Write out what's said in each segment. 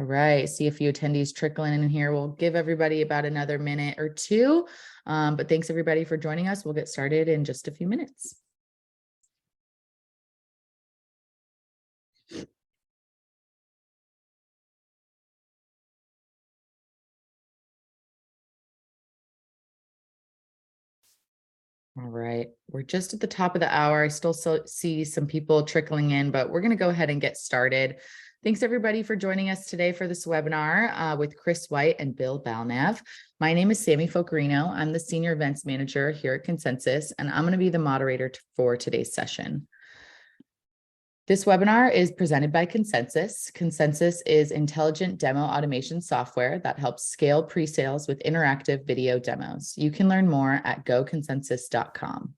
All right, see a few attendees trickling in here. We'll give everybody about another minute or two, but thanks everybody for joining us. We'll get started in just a few minutes. All right, we're just at the top of the hour. I still see some people trickling in, but we're going to go ahead and get started. Thanks everybody for joining us today for this webinar with Chris White and Bill Balnave. My name is Sammy Focarino. I'm the Senior Events Manager here at Consensus, and I'm going to be the moderator for today's session. This webinar is presented by Consensus. Consensus is intelligent demo automation software that helps scale pre-sales with interactive video demos. You can learn more at goconsensus.com.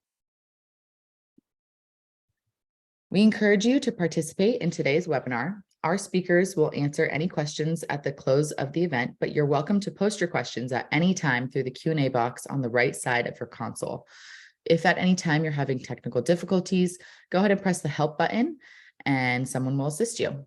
We encourage you to participate in today's webinar. Our speakers will answer any questions at the close of the event, but you're welcome to post your questions at any time through the Q&A box on the right side of your console. If at any time you're having technical difficulties, go ahead and press the help button and someone will assist you.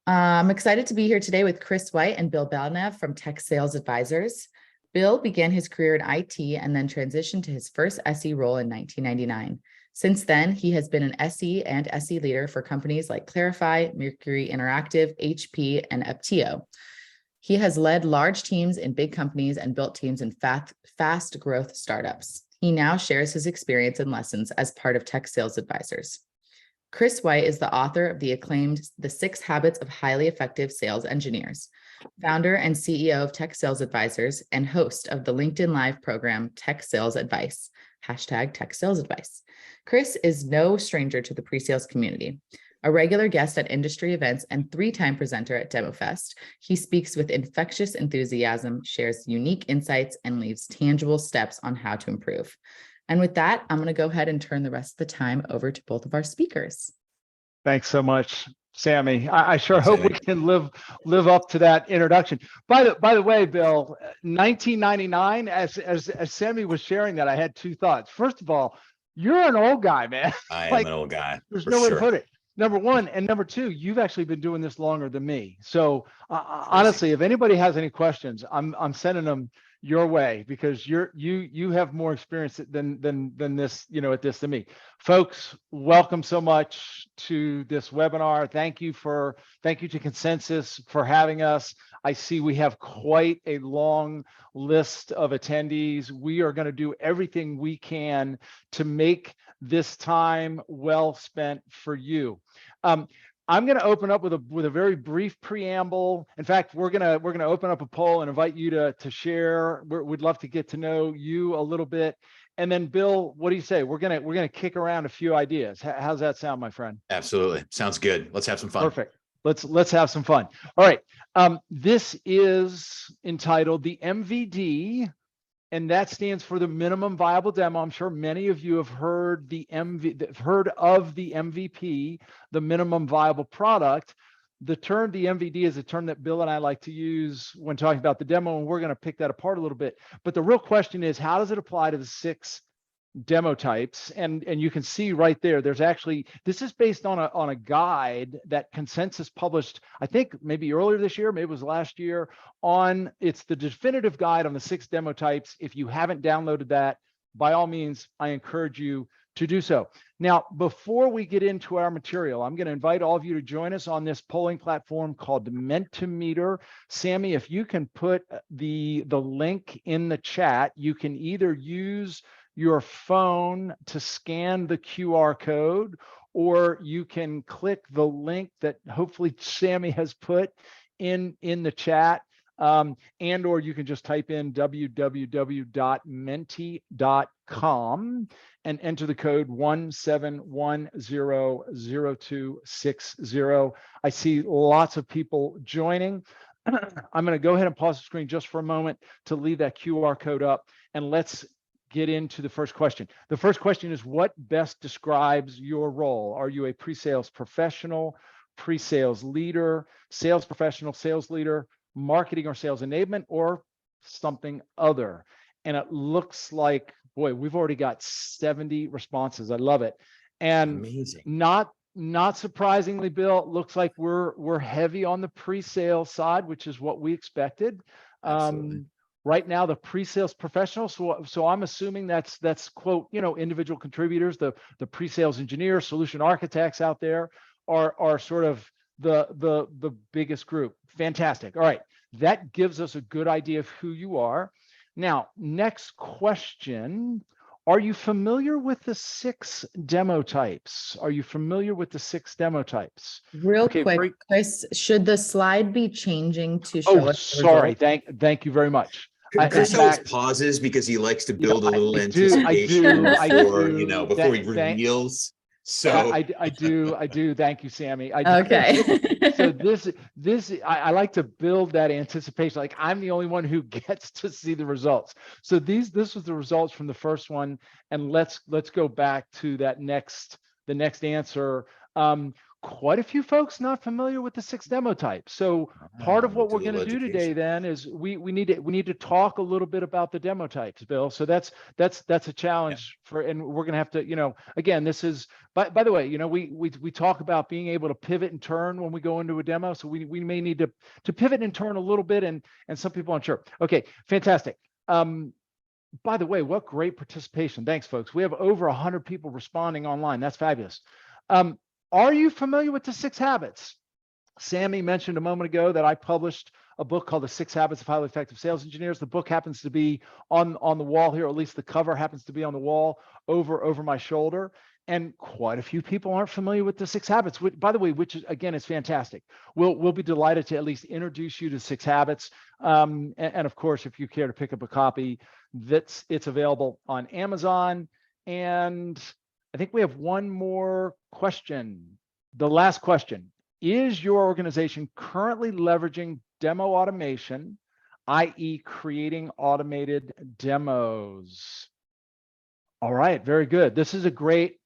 I'm excited to be here today with Chris White and Bill Balnave from Tech Sales Advisors. Bill began his career in IT and then transitioned to his first SE role in 1999. Since then, he has been an SE and SE leader for companies like Clarify, Mercury Interactive, HP, and Eptio. He has led large teams in big companies and built teams in fast growth startups. He now shares his experience and lessons as part of Tech Sales Advisors. Chris White is the author of the acclaimed The 6 Habits of Highly Effective Sales Engineers, founder and CEO of Tech Sales Advisors, and host of the LinkedIn Live program, Tech Sales Advice, #Tech Sales Advice. Chris is no stranger to the pre-sales community. A regular guest at industry events and 3-time presenter at DemoFest, he speaks with infectious enthusiasm, shares unique insights, and leaves tangible steps on how to improve. And with that, I'm going to go ahead and turn the rest of the time over to both of our speakers. Thanks so much, Sammy. I sure hope we can live up to that introduction. By the way, Bill, 1999, as Sammy was sharing that, I had 2 thoughts. First of all, you're an old guy, man. I am an old guy. There's no way to put it. Number 1, and number 2, you've actually been doing this longer than me. So honestly, if anybody has any questions, I'm sending them your way because you have more experience than this, at this than me. Folks, welcome so much to this webinar. Thank you to Consensus for having us. I see we have quite a long list of attendees. We are going to do everything we can to make this time well spent for you. I'm going to open up with a very brief preamble. In fact, we're going to open up a poll and invite you to share. We'd love to get to know you a little bit. And then, Bill, what do you say? We're going to kick around a few ideas. How's that sound, my friend? Absolutely, sounds good. Let's have some fun. Perfect. Let's have some fun. All right. This is entitled the MVD. And that stands for the minimum viable demo. I'm sure many of you have heard of the MVP, the minimum viable product. The term, the MVD, is a term that Bill and I like to use when talking about the demo, and we're going to pick that apart a little bit. But the real question is, how does it apply to the 6 demo types? And you can see right there, there's actually, this is based on a guide that Consensus published, I think maybe earlier this year, maybe it was last year, it's the definitive guide on the 6 demo types. If you haven't downloaded that, by all means, I encourage you to do so. Now, before we get into our material, I'm going to invite all of you to join us on this polling platform called Mentimeter. Sammy, if you can put the link in the chat, you can either use your phone to scan the QR code, or you can click the link that hopefully Sammy has put in the chat, and or you can just type in www.menti.com and enter the code 17100260. I see lots of people joining. I'm going to go ahead and pause the screen just for a moment to leave that QR code up, and let's get into the first question. The first question is, what best describes your role? Are you a pre-sales professional, pre-sales leader, sales professional, sales leader, marketing or sales enablement, or something other? And it looks like, boy, we've already got 70 responses. I love it. And amazing. Not Not surprisingly, Bill, it looks like we're heavy on the pre-sale side, which is what we expected. Absolutely. Right now, the pre-sales professionals. So I'm assuming that's quote, individual contributors, the pre-sales engineers, solution architects out there are sort of the biggest group. Fantastic. All right, that gives us a good idea of who you are. Now, next question. Are you familiar with the 6 demo types? Are you familiar with the 6 demo types? Real Okay, quick, great. Chris, should the slide be changing to show Oh, us the sorry. results? Thank you very much. Okay. Chris In always fact, pauses because he likes to build a little I anticipation do. before he reveals. So I do. Thank you, Sammy. I do. Okay. So I like to build that anticipation. Like I'm the only one who gets to see the results. So this was the results from the first one, and let's go back to the next answer. Quite a few folks not familiar with the 6 demo types. So part of what do a we're going to little do today education. then is we need to talk a little bit about the demo types, Bill. So that's a challenge and we're going to have to, again, this is, by the way, we talk about being able to pivot and turn when we go into a demo. So we may need to pivot and turn a little bit, and some people aren't sure. Okay, fantastic. By the way, what great participation. Thanks, folks. We have over 100 people responding online. That's fabulous. Are you familiar with the 6 habits? Sammy mentioned a moment ago that I published a book called The 6 Habits of Highly Effective Sales Engineers. The book happens to be on the wall here, or at least the cover happens to be on the wall over my shoulder. And quite a few people aren't familiar with the 6 habits, which, by the way, which is, again, is fantastic. We'll be delighted to at least introduce you to 6 habits. And of course, if you care to pick up a copy, it's available on Amazon. And I think we have one more question. The last question. Is your organization currently leveraging demo automation, i.e. creating automated demos? All right, very good. This is a great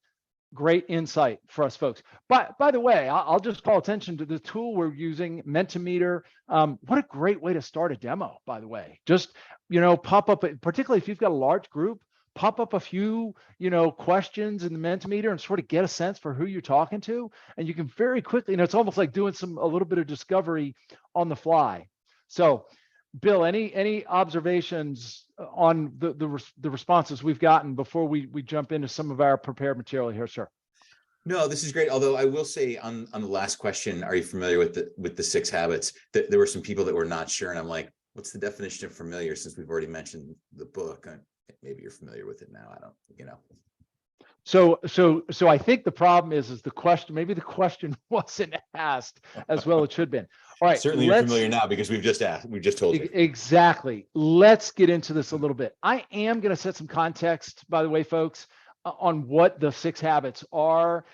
insight for us folks. But by the way, I'll just call attention to the tool we're using, Mentimeter. What a great way to start a demo, by the way. Just, pop up, particularly if you've got a large group, pop up a few, questions in the Mentimeter and sort of get a sense for who you're talking to. And you can very quickly, it's almost like doing a little bit of discovery on the fly. So Bill, any observations on the responses we've gotten before we jump into some of our prepared material here, sir? No, this is great. Although I will say on the last question, are you familiar with the 6 habits? That there were some people that were not sure, and I'm like, what's the definition of familiar? Since we've already mentioned the book, maybe you're familiar with it now. I don't, So I think the problem is the question. Maybe the question wasn't asked as well it should have been. All right, certainly you're familiar now because we've just asked. We just told you. Exactly. Let's get into this a little bit. I am going to set some context, by the way, folks, on what the 6 habits are,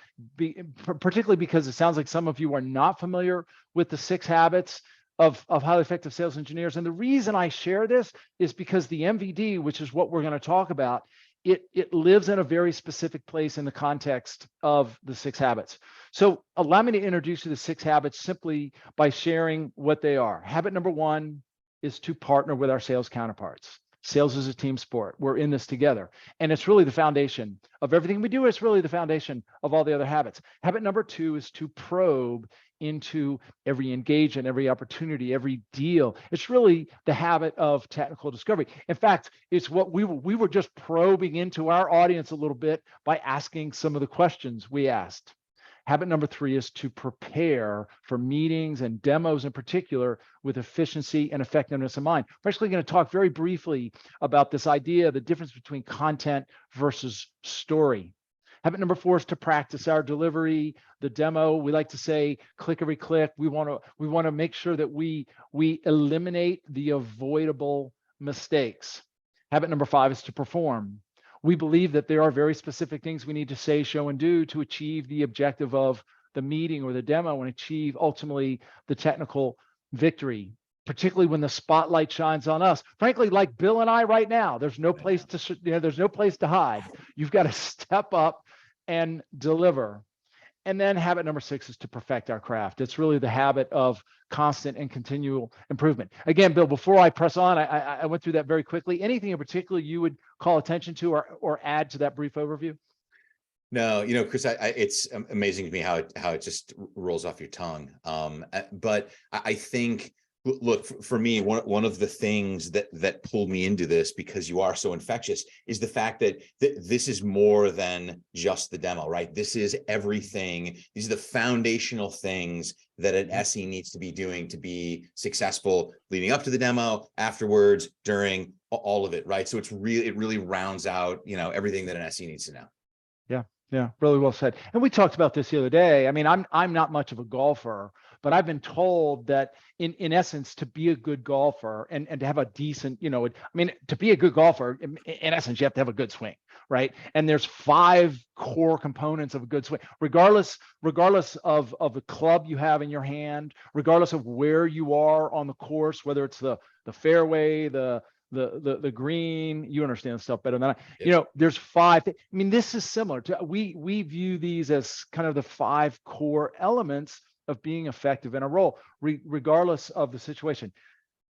particularly because it sounds like some of you are not familiar with the 6 habits of highly effective sales engineers. And the reason I share this is because the MVD, which is what we're going to talk about, it lives in a very specific place in the context of the 6 habits. So allow me to introduce you to the 6 habits simply by sharing what they are. Habit number 1 is to partner with our sales counterparts. Sales is a team sport. We're in this together. And it's really the foundation of everything we do. It's really the foundation of all the other habits. Habit number 2 is to probe into every engagement, every opportunity, every deal. It's really the habit of technical discovery. In fact, it's what we were just probing into our audience a little bit by asking some of the questions we asked. Habit number 3 is to prepare for meetings and demos in particular with efficiency and effectiveness in mind. We're actually going to talk very briefly about this idea, the difference between content versus story. Habit number 4 is to practice our delivery, the demo. We like to say click every click. We want to make sure that we eliminate the avoidable mistakes. Habit number 5 is to perform. We believe that there are very specific things we need to say, show, and do to achieve the objective of the meeting or the demo and achieve ultimately the technical victory, particularly when the spotlight shines on us. Frankly, like Bill and I right now, there's no place to, there's no place to hide. You've got to step up and deliver. And then habit number 6 is to perfect our craft. It's really the habit of constant and continual improvement. Again, Bill, before I press on, I went through that very quickly. Anything in particular you would call attention to or add to that brief overview? No, Chris, it's amazing to me how it just rolls off your tongue. But I think, look, for me, one of the things that pulled me into this, because you are so infectious, is the fact that this is more than just the demo, right? This is everything. These are the foundational things that an SE needs to be doing to be successful, leading up to the demo, afterwards, during, all of it, right? So it really rounds out, everything that an SE needs to know. Yeah, really well said. And we talked about this the other day. I mean, I'm not much of a golfer, but I've been told that in essence, to be a good golfer and to have a decent, to be a good golfer, in essence, you have to have a good swing, right? And there's 5 core components of a good swing, regardless of the club you have in your hand, regardless of where you are on the course, whether it's the fairway, the green. You understand stuff better than I. Yes. There's 5. I mean, this is similar to, we view these as kind of the 5 core elements of being effective in a role, regardless of the situation.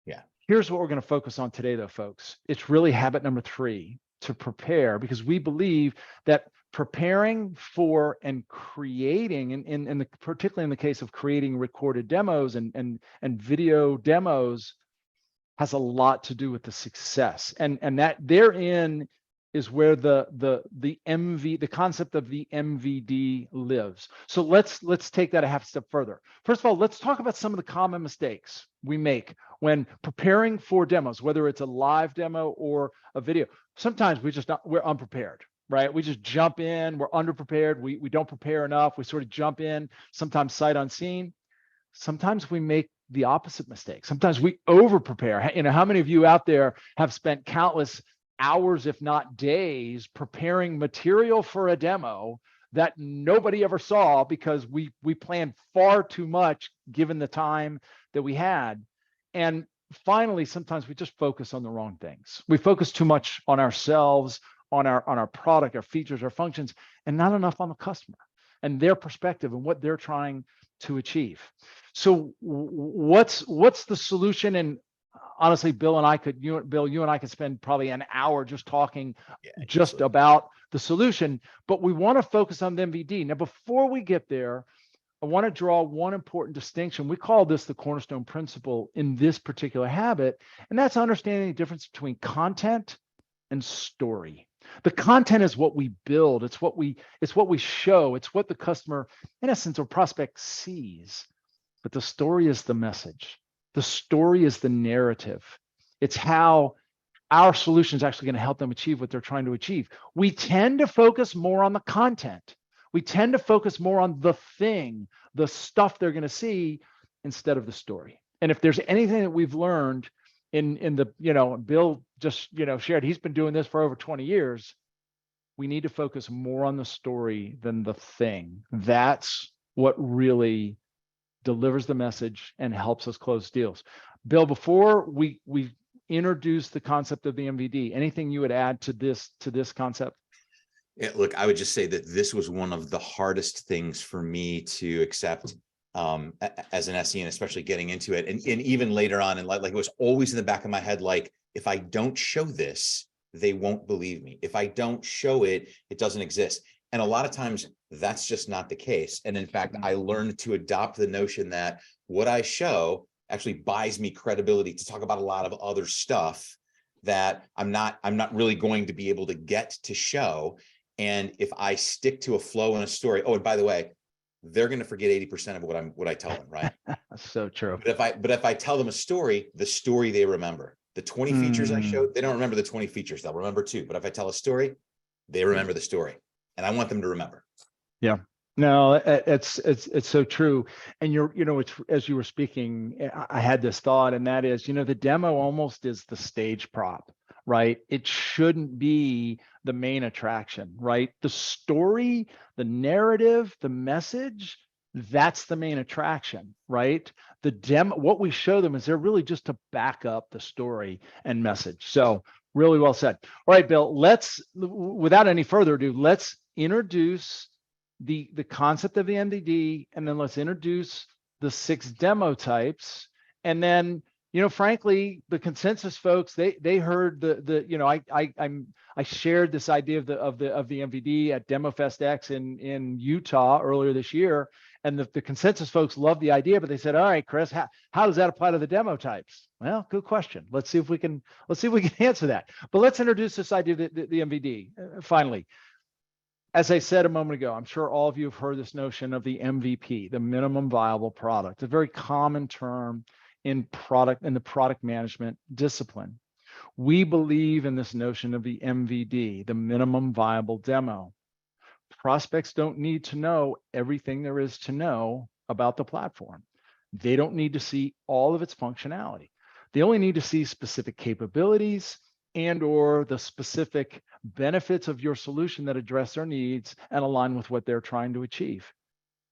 Yeah. Here's what we're going to focus on today, though, folks. It's really habit number 3, to prepare, because we believe that preparing for and creating, and particularly in the case of creating recorded demos and video demos, has a lot to do with the success, and that therein is where the concept of the MVD lives. So let's take that a half step further. First of all, let's talk about some of the common mistakes we make when preparing for demos, whether it's a live demo or a video. Sometimes we're unprepared, right? We just jump in, we're underprepared, we don't prepare enough, we sort of jump in, sometimes sight unseen. Sometimes we make the opposite mistake. Sometimes we over prepare. How many of you out there have spent countless hours, if not days, preparing material for a demo that nobody ever saw because we planned far too much given the time that we had? And finally, sometimes we just focus on the wrong things. We focus too much on ourselves, on our product, our features, our functions, and not enough on the customer and their perspective and what they're trying to achieve. So what's the solution? And honestly, Bill and I could spend probably an hour just talking about the solution, but we want to focus on the MVD. Now, before we get there, I want to draw one important distinction. We call this the cornerstone principle in this particular habit, and that's understanding the difference between content and story. The content is what we build. It's what we show. It's what the customer, in essence, or prospect sees. But the story is the message. The story is the narrative. It's how our solution is actually going to help them achieve what they're trying to achieve. We tend to focus more on the content. We tend to focus more on the thing, the stuff they're going to see, instead of the story. And if there's anything that we've learned in the, Bill just, shared, he's been doing this for over 20 years. We need to focus more on the story than the thing. That's what really delivers the message and helps us close deals. Bill, before we introduce the concept of the MVD, anything you would add to this concept? Yeah, look, I would just say that this was one of the hardest things for me to accept as an SE, and especially getting into it. And even later on in life, like, it was always in the back of my head, like, if I don't show this, they won't believe me. If I don't show it, it doesn't exist. And a lot of times that's just not the case. And in fact, I learned to adopt the notion that what I show actually buys me credibility to talk about a lot of other stuff that I'm not really going to be able to get to show. And if I stick to a flow and a story, oh, and by the way, they're going to forget 80% of what I tell them, right? So true. But if I tell them a story, the story they remember. The 20 features I showed, they don't remember the 20 features. They'll remember 2. But if I tell a story, they remember the story, and I want them to remember. Yeah. No, it's so true. And it's, as you were speaking, I had this thought, and that is, the demo almost is the stage prop, right? It shouldn't be the main attraction, right? The story, the narrative, the message, that's the main attraction, right? The demo, what we show them is they're really just to back up the story and message. So really well said. All right, Bill, without any further ado, let's introduce the concept of the MVD, and then let's introduce the 6 demo types. And then, frankly, the consensus folks, they heard I shared this idea of the MVD at DemoFest X in Utah earlier this year, and the consensus folks loved the idea, but they said, all right, Chris, how does that apply to the demo types? Well, good question. Let's see if we can answer that. But let's introduce this idea of the MVD finally. As I said a moment ago, I'm sure all of you have heard this notion of the MVP, the minimum viable product, a very common term in the product management discipline. We believe in this notion of the MVD, the minimum viable demo. Prospects don't need to know everything there is to know about the platform. They don't need to see all of its functionality. They only need to see specific capabilities and/or the specific benefits of your solution that address their needs and align with what they're trying to achieve.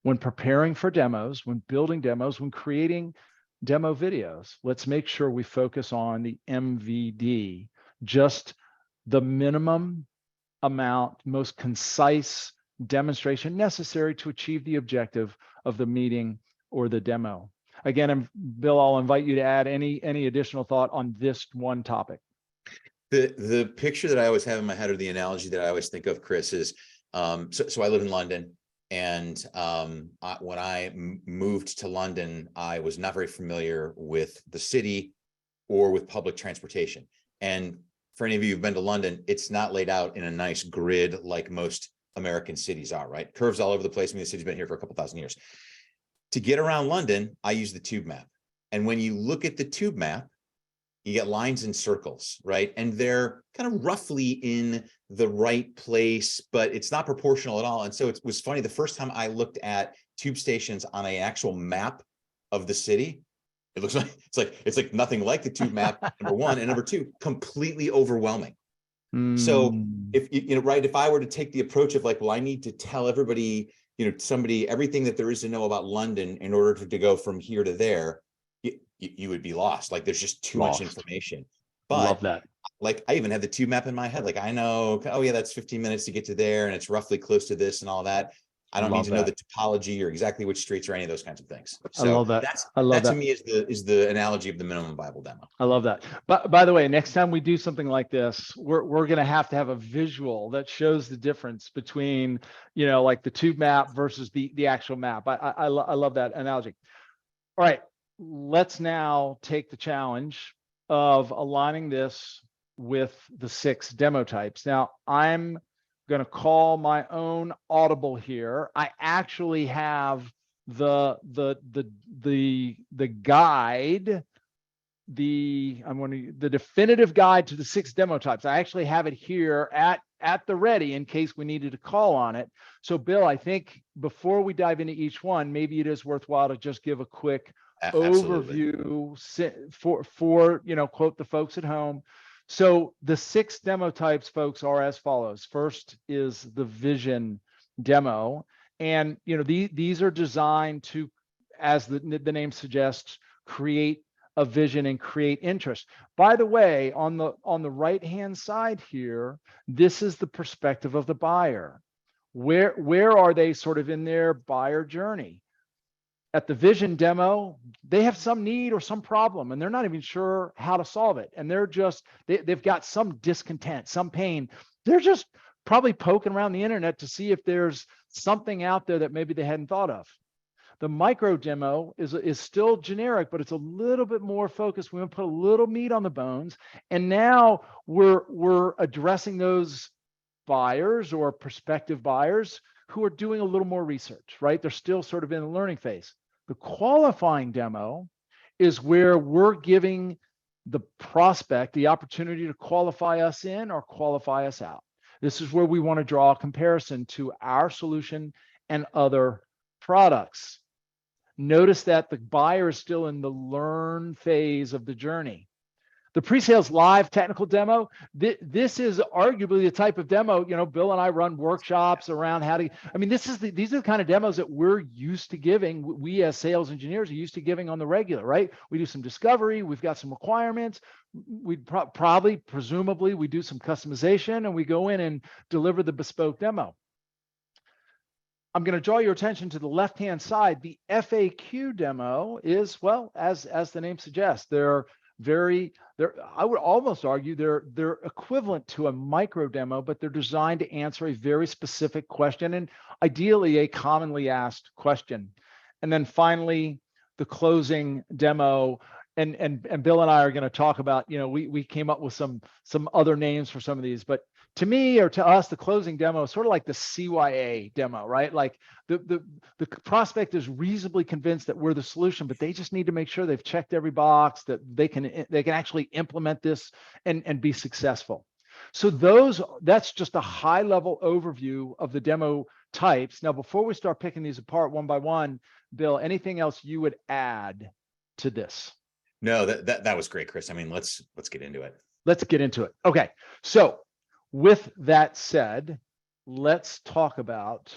When preparing for demos, when building demos, when creating demo videos, let's make sure we focus on the MVD, just the minimum amount, most concise demonstration necessary to achieve the objective of the meeting or the demo. Again, Bill, I'll invite you to add any additional thought on this one topic. The picture that I always have in my head, or the analogy that I always think of, Chris, is so I live in London, and when I moved to London, I was not very familiar with the city or with public transportation. And for any of you who've been to London, it's not laid out in a nice grid like most American cities are, right? Curves all over the place. I mean, the city's been here for a couple thousand years. To get around London, I use the tube map. And when you look at the tube map, you get lines and circles, right? And they're kind of roughly in the right place, but it's not proportional at all. And so it was funny, the first time I looked at tube stations on an actual map of the city, it looks like it's like nothing like the tube map, number one, and number two, completely overwhelming. So if if I were to take the approach of like, well, I need to tell everybody, somebody, everything that there is to know about London in order to go from here to there, you would be lost. Like there's just too much information. But love that. Like I even have the tube map in my head. Like I know, oh yeah, that's 15 minutes to get to there, and it's roughly close to this and all that. I don't need to know the topology or exactly which streets or any of those kinds of things. So I love that. That to me is the analogy of the minimum viable demo. I love that. But by the way, next time we do something like this, we're going to have a visual that shows the difference between, like the tube map versus the actual map. I love that analogy. All right, let's now take the challenge of aligning this with the 6 demo types. Now, I'm going to call my own audible here. I actually have the guide, the definitive guide to the 6 demo types. I actually have it here at the ready in case we needed to call on it. So Bill, I think before we dive into each one, maybe it is worthwhile to just give a quick overview for quote the folks at home. So the 6 demo types, folks, are as follows. First is the vision demo. And these are designed to, as the name suggests, create a vision and create interest. By the way, on the right-hand side here, this is the perspective of the buyer. Where are they sort of in their buyer journey? At the vision demo, they have some need or some problem, and they're not even sure how to solve it. And they've got some discontent, some pain. They're just probably poking around the internet to see if there's something out there that maybe they hadn't thought of. The micro demo is still generic, but it's a little bit more focused. We want to put a little meat on the bones. And now we're addressing those buyers or prospective buyers who are doing a little more research, right? They're still sort of in the learning phase. The qualifying demo is where we're giving the prospect the opportunity to qualify us in or qualify us out. This is where we want to draw a comparison to our solution and other products. Notice that the buyer is still in the learn phase of the journey. The pre-sales live technical demo, this is arguably the type of demo, Bill and I run workshops around these are the kind of demos that we're used to giving. We as sales engineers are used to giving on the regular, right? We do some discovery, we've got some requirements, we'd presumably we do some customization, and we go in and deliver the bespoke demo. I'm going to draw your attention to the left-hand side. The FAQ demo is, well, as the name suggests, I would almost argue they're equivalent to a micro demo, but they're designed to answer a very specific question and ideally a commonly asked question. And then finally, the closing demo. And Bill and I are going to talk about, we came up with some other names for some of these, but to me or to us, the closing demo is sort of like the CYA demo, right? Like the prospect is reasonably convinced that we're the solution, but they just need to make sure they've checked every box, that they can actually implement this and be successful. So that's just a high level overview of the demo types. Now, before we start picking these apart one by one, Bill, anything else you would add to this? No, that was great, Chris. I mean, let's get into it. Let's get into it. Okay. So with that said, let's talk about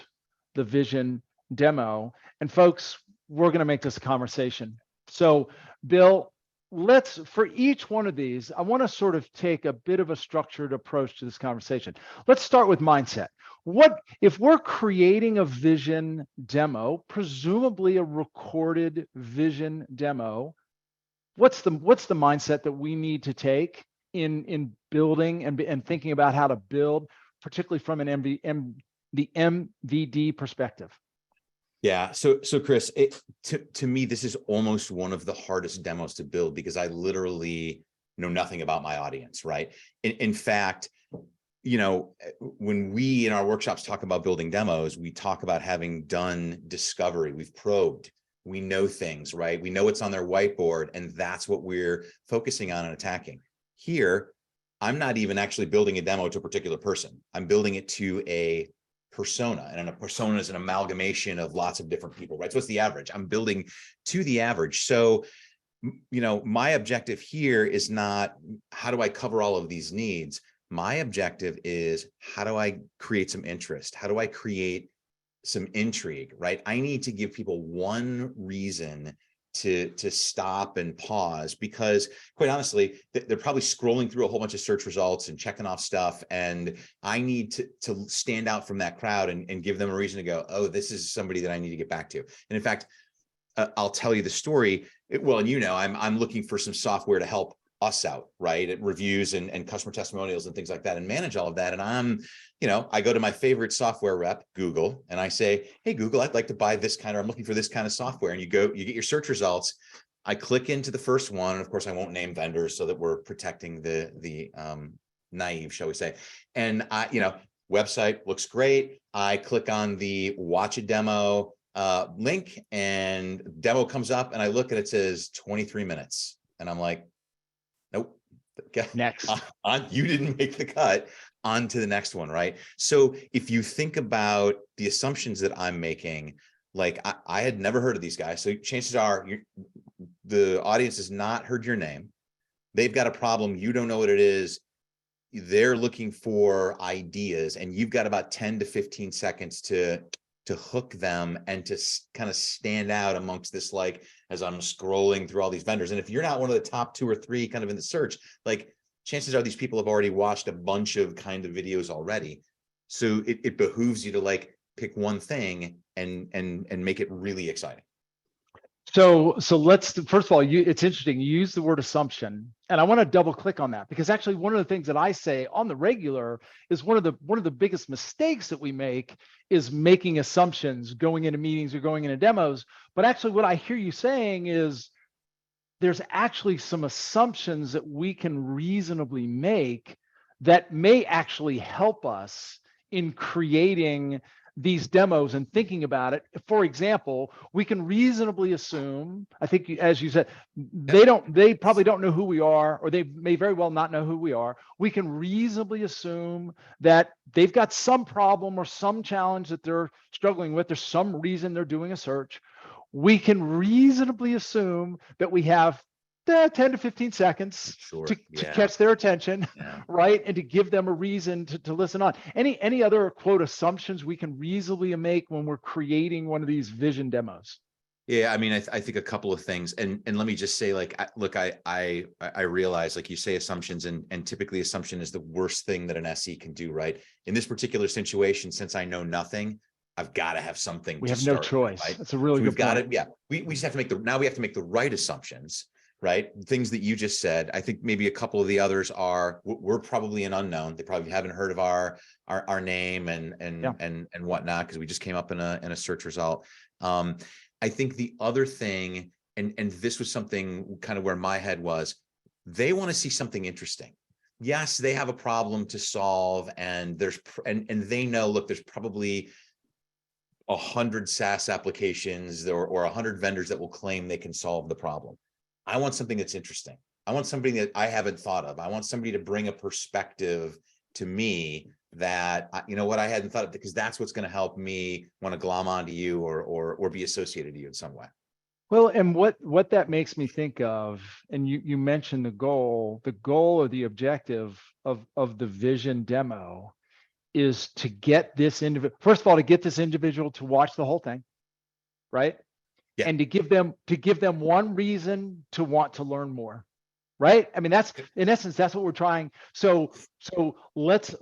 the vision demo. And folks, we're going to make this a conversation. So Bill, for each one of these, I want to sort of take a bit of a structured approach to this conversation. Let's start with mindset. What if we're creating a vision demo, presumably a recorded vision demo? What's the mindset that we need to take in building and thinking about how to build, particularly from the MVD perspective? Yeah. So Chris, to me, this is almost one of the hardest demos to build because I literally know nothing about my audience, right? In fact, when we in our workshops talk about building demos, we talk about having done discovery, we've probed, we know things, right? We know what's on their whiteboard, and that's what we're focusing on and attacking. Here, I'm not even actually building a demo to a particular person. I'm building it to a persona, and a persona is an amalgamation of lots of different people, right? So what's the average? I'm building to the average. So, my objective here is not how do I cover all of these needs? My objective is how do I create some interest? How do I create some intrigue, right? I need to give people one reason to stop and pause, because quite honestly, they're probably scrolling through a whole bunch of search results and checking off stuff. And I need to stand out from that crowd and give them a reason to go, oh, this is somebody that I need to get back to. And in fact, I'll tell you the story. I'm looking for some software to help us out, right? At reviews and customer testimonials and things like that, and manage all of that. And I go to my favorite software rep, Google, and I say, hey, Google, I'd like to buy this I'm looking for this kind of software. And you get your search results. I click into the first one. And of course I won't name vendors so that we're protecting the naive, shall we say. And website looks great. I click on the watch a demo link, and demo comes up, and I look and it says 23 minutes. And I'm like, nope. Next. You didn't make the cut. On to the next one, right? So if you think about the assumptions that I'm making, like I had never heard of these guys. So chances are the audience has not heard your name. They've got a problem. You don't know what it is. They're looking for ideas, and you've got about 10 to 15 seconds to hook them and to kind of stand out amongst this, like, as I'm scrolling through all these vendors. And if you're not one of the top 2 or 3 kind of in the search, like, chances are these people have already watched a bunch of kind of videos already. So it behooves you to like pick one thing and make it really exciting. So let's, first of all, it's interesting. You use the word assumption, and I want to double click on that, because actually one of the things that I say on the regular is one of the biggest mistakes that we make is making assumptions going into meetings or going into demos. But actually what I hear you saying is there's actually some assumptions that we can reasonably make that may actually help us in creating these demos and thinking about it. For example, we can reasonably assume, I think, as you said, they probably don't know who we are, or they may very well not know who we are. We can reasonably assume that they've got some problem or some challenge that they're struggling with. There's some reason they're doing a search. We can reasonably assume that we have 10 to 15 seconds to catch their attention, right? And to give them a reason to listen on. Any other, quote, assumptions we can reasonably make when we're creating one of these vision demos? Yeah, I mean, I think a couple of things, and let me just say, like, look, I realize, like you say, assumptions, and typically assumption is the worst thing that an SE can do, right? In this particular situation, since I know nothing, I've got to have something We to have no start with, choice. right? That's a really So we've good got point. to, yeah, we just have to make now we have to make the right assumptions, right? Things that you just said. I think maybe a couple of the others are, we're probably an unknown. They probably haven't heard of our name and whatnot, because we just came up in a search result. I think the other thing, and this was something kind of where my head was, they want to see something interesting. Yes, they have a problem to solve, and and they know, look, there's probably 100 SaaS applications or 100 vendors that will claim they can solve the problem. I want something that's interesting. I want something that I haven't thought of. I want somebody to bring a perspective to me that, you know what, I hadn't thought of, because that's what's going to help me want to glom onto you or be associated to you in some way. Well, and what that makes me think of, and you mentioned the goal or the objective of the vision demo is to get this individual, first of all, to get this individual to watch the whole thing, right? Yeah. And to give them one reason to want to learn more, right? I mean, that's in essence, that's what we're trying. So let's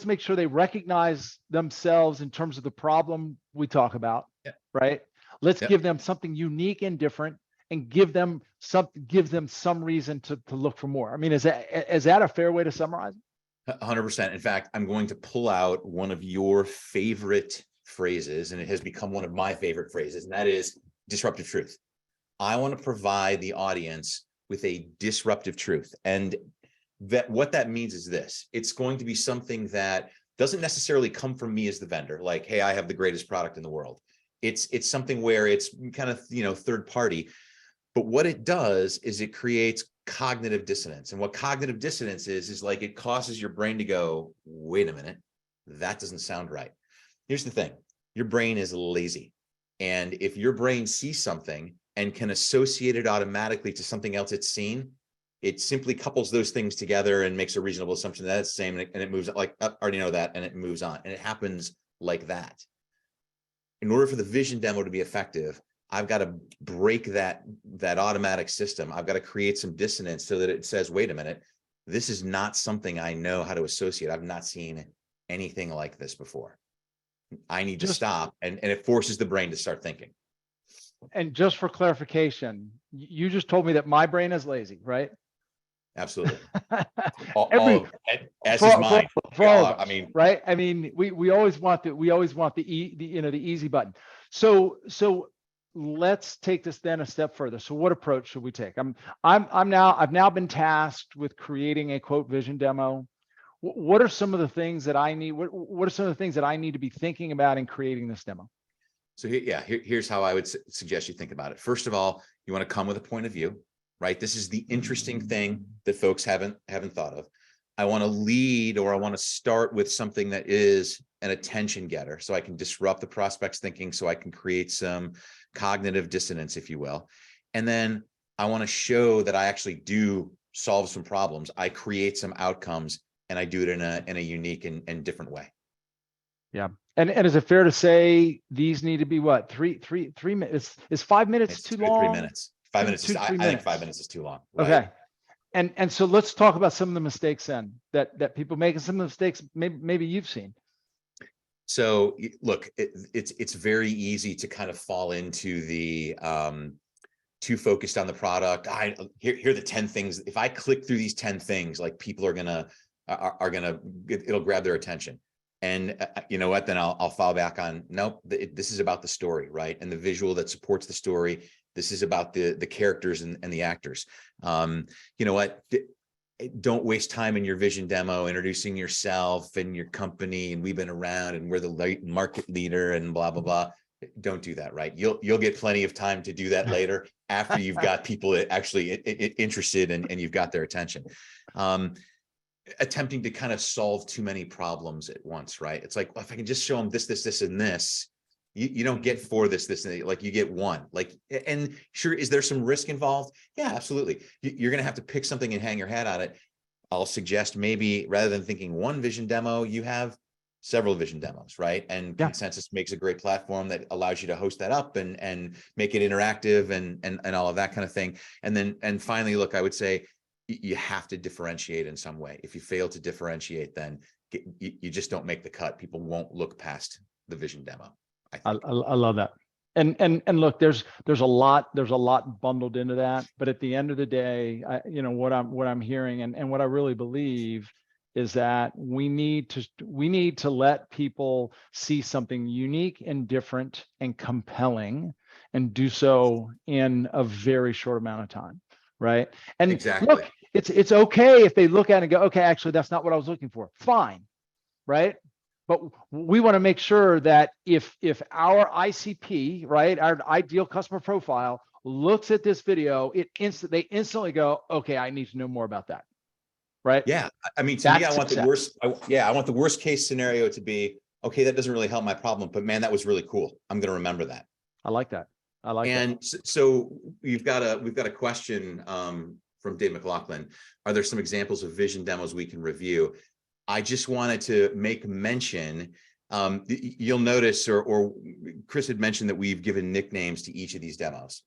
make sure they recognize themselves in terms of the problem we talk about, right? Let's give them something unique and different, and give them some reason to look for more. I mean, is that a fair way to summarize it? 100%. In fact, I'm going to pull out one of your favorite phrases, and it has become one of my favorite phrases, and that is disruptive truth. I want to provide the audience with a disruptive truth. And that what that means is this: it's going to be something that doesn't necessarily come from me as the vendor, like, hey, I have the greatest product in the world. It's something where it's kind of, third party. But what it does is it creates cognitive dissonance. And what cognitive dissonance is like, it causes your brain to go, wait a minute, that doesn't sound right. Here's the thing: your brain is lazy. And if your brain sees something and can associate it automatically to something else it's seen, it simply couples those things together and makes a reasonable assumption that it's the same, and it moves like, I already know that, and it moves on. And it happens like that. In order for the vision demo to be effective, I've got to break that automatic system. I've got to create some dissonance so that it says, wait a minute, this is not something I know how to associate. I've not seen anything like this before. I need to stop. And it forces the brain to start thinking. And just for clarification, you just told me that my brain is lazy, right? Absolutely. As is mine. For all of us, I mean, right? I mean, we always want the easy button. So let's take this then a step further. So what approach should we take? I've now been tasked with creating a quote vision demo. What are some of the things that I need? What are some of the things that I need to be thinking about in creating this demo? So here's how I would suggest you think about it. First of all, you want to come with a point of view, right? This is the interesting thing that folks haven't thought of. I want to lead, or I want to start with something that is an attention getter, so I can disrupt the prospect's thinking, so I can create some cognitive dissonance, if you will. And then I want to show that I actually do solve some problems. I create some outcomes, and I do it in a unique and different way. Yeah. And is it fair to say these need to be what, three minutes? Is 5 minutes too long? 3 minutes. 5 minutes. I think 5 minutes is too long. Right? Okay. And so let's talk about some of the mistakes then that people make, and some of the mistakes maybe you've seen. So look, it's very easy to kind of fall into the too focused on the product. Here are the 10 things. If I click through these 10 things, like, people are gonna it'll grab their attention. And you know what? Then I'll fall back on, nope. This is about the story, right? And the visual that supports the story. This is about the characters and the actors. You know what? Don't waste time in your vision demo introducing yourself and your company, and we've been around, and we're the market leader, and blah blah blah. Don't do that, right? You'll get plenty of time to do that later, after you've got people actually interested and you've got their attention. Attempting to kind of solve too many problems at once, right? It's like, well, if I can just show them this, and this, you don't get this, and like, you get one. Like, and sure, is there some risk involved? Yeah, absolutely. You're going to have to pick something and hang your hat on it. I'll suggest, maybe rather than thinking one vision demo, you have several vision demos, right? And Consensus makes a great platform that allows you to host that up and make it interactive and all of that kind of thing. And finally, look, I would say, you have to differentiate in some way. If you fail to differentiate, then you just don't make the cut. People won't look past the vision demo. I love that. And look, there's a lot bundled into that, but at the end of the day, what I'm hearing and what I really believe is that we need to let people see something unique and different and compelling, and do so in a very short amount of time, right? And Exactly. look, it's okay if they look at it and go, okay, actually that's not what I was looking for. Fine, right? But we want to make sure that if our ICP, right, our ideal customer profile, looks at this video, they instantly go, okay, I need to know more about that, right? Yeah. I mean, to me, That's I want the success. worst. I want the worst case scenario to be, okay, that doesn't really help my problem, but man, that was really cool. I'm going to remember that. I like that. I like that. And so we've got a question from Dave McLaughlin. Are there some examples of vision demos we can review? I just wanted to make mention, you'll notice, or Chris had mentioned that we've given nicknames to each of these demos.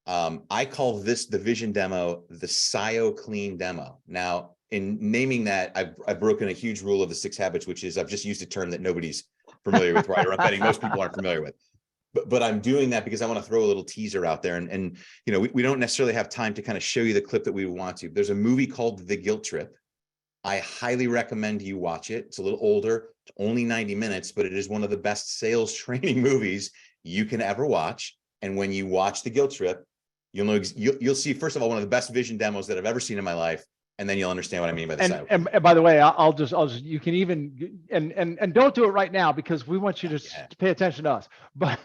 I call this, the vision demo, the SIO clean demo. Now, in naming that, I've broken a huge rule of the 6 habits, which is I've just used a term that nobody's familiar with, right? Or I'm betting most people aren't familiar with. But I'm doing that because I want to throw a little teaser out there. And we don't necessarily have time to kind of show you the clip that we want to. There's a movie called The Guilt Trip. I highly recommend you watch it. It's a little older, it's only 90 minutes, but it is one of the best sales training movies you can ever watch. And when you watch The Guilt Trip, you'll see, first of all, one of the best vision demos that I've ever seen in my life. And then you'll understand what I mean by the SIO. And by the way, I'll just you can even and don't do it right now because we want you to pay attention to us. But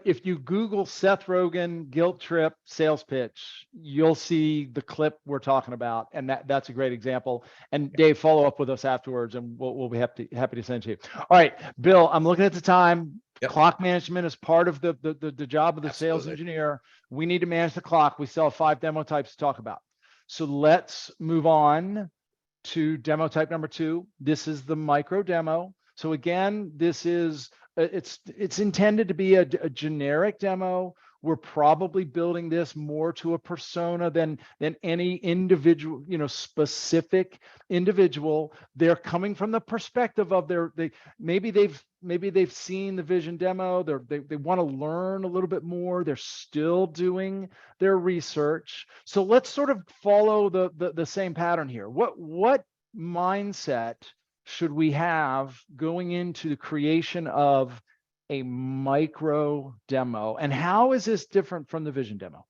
if you Google Seth Rogen guilt trip sales pitch, you'll see the clip we're talking about, and that's a great example. And Dave, follow up with us afterwards, and we'll be happy to send to you. All right, Bill, I'm looking at the time. Yep. Clock management is part of the job of the sales engineer. We need to manage the clock. We still have 5 demo types to talk about. So let's move on to demo type number 2. This is the micro demo. So again, this is, it's intended to be a generic demo. We're probably building this more to a persona than any individual, specific individual. They're coming from the perspective of maybe they've seen the vision demo. They want to learn a little bit more. They're still doing their research. So let's sort of follow the same pattern here. What mindset should we have going into the creation of a micro demo, and how is this different from the vision demo?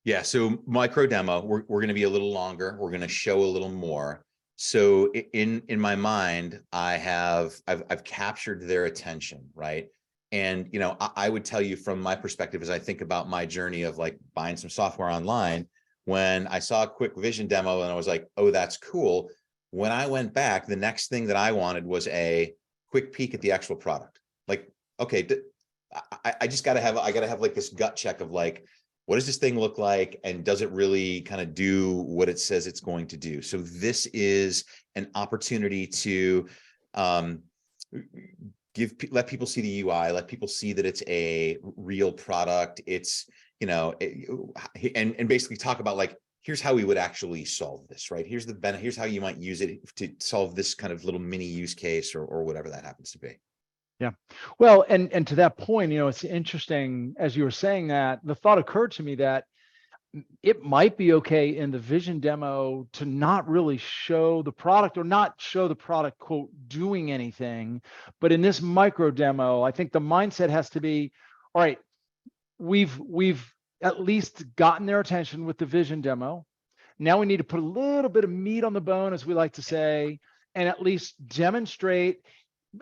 Yeah, so micro demo, we're going to be a little longer. We're going to show a little more. So in my mind, I've captured their attention, right? And I would tell you from my perspective, as I think about my journey of like buying some software online, when I saw a quick vision demo and I was like, oh, that's cool. When I went back, the next thing that I wanted was a quick peek at the actual product. Like, okay, I gotta have like this gut check of like, what does this thing look like? And does it really kind of do what it says it's going to do? So this is an opportunity to let people see the UI, let people see that it's a real product. It's, and basically talk about like, here's how we would actually solve this, right? Here's the benefit, here's how you might use it to solve this kind of little mini use case or whatever that happens to be. Yeah. Well, and to that point, it's interesting, as you were saying that, the thought occurred to me that it might be okay in the vision demo to not really show the product or not show the product, quote, doing anything. But in this micro demo, I think the mindset has to be, all right, we've at least gotten their attention with the vision demo. Now we need to put a little bit of meat on the bone, as we like to say, and at least demonstrate.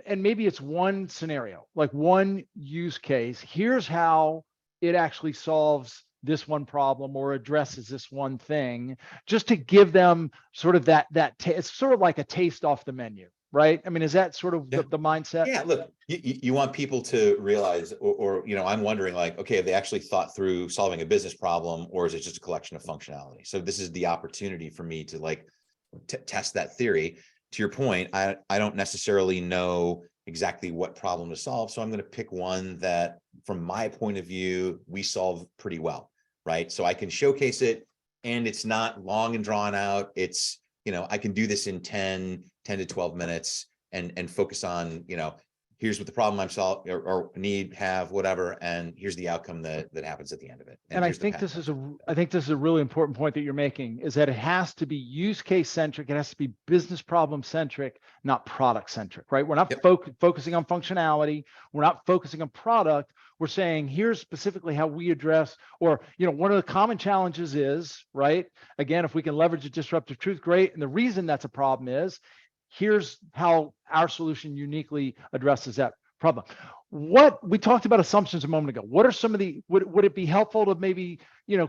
And maybe it's one scenario, like one use case. Here's how it actually solves this one problem or addresses this one thing, just to give them sort of it's sort of like a taste off the menu, right? I mean, is that sort of the mindset? Yeah, look, you want people to realize, or I'm wondering like, okay, have they actually thought through solving a business problem, or is it just a collection of functionality? So this is the opportunity for me to like test that theory. To your point, I don't necessarily know exactly what problem to solve. So I'm going to pick one that, from my point of view, we solve pretty well, right? So I can showcase it and it's not long and drawn out. It's, I can do this in 10 to 12 minutes and focus on, here's what the problem I'm solving or need, have, whatever, and here's the outcome that happens at the end of it. And I here's the think path. this is a really important point that you're making, is that it has to be use case centric. It has to be business problem centric, not product centric, right? We're not focusing on functionality. We're not focusing on product. We're saying, here's specifically how we address, or, one of the common challenges is, right? Again, if we can leverage a disruptive truth, great. And the reason that's a problem is, here's how our solution uniquely addresses that problem. What we talked about assumptions a moment ago. What are some of the, would it be helpful to maybe,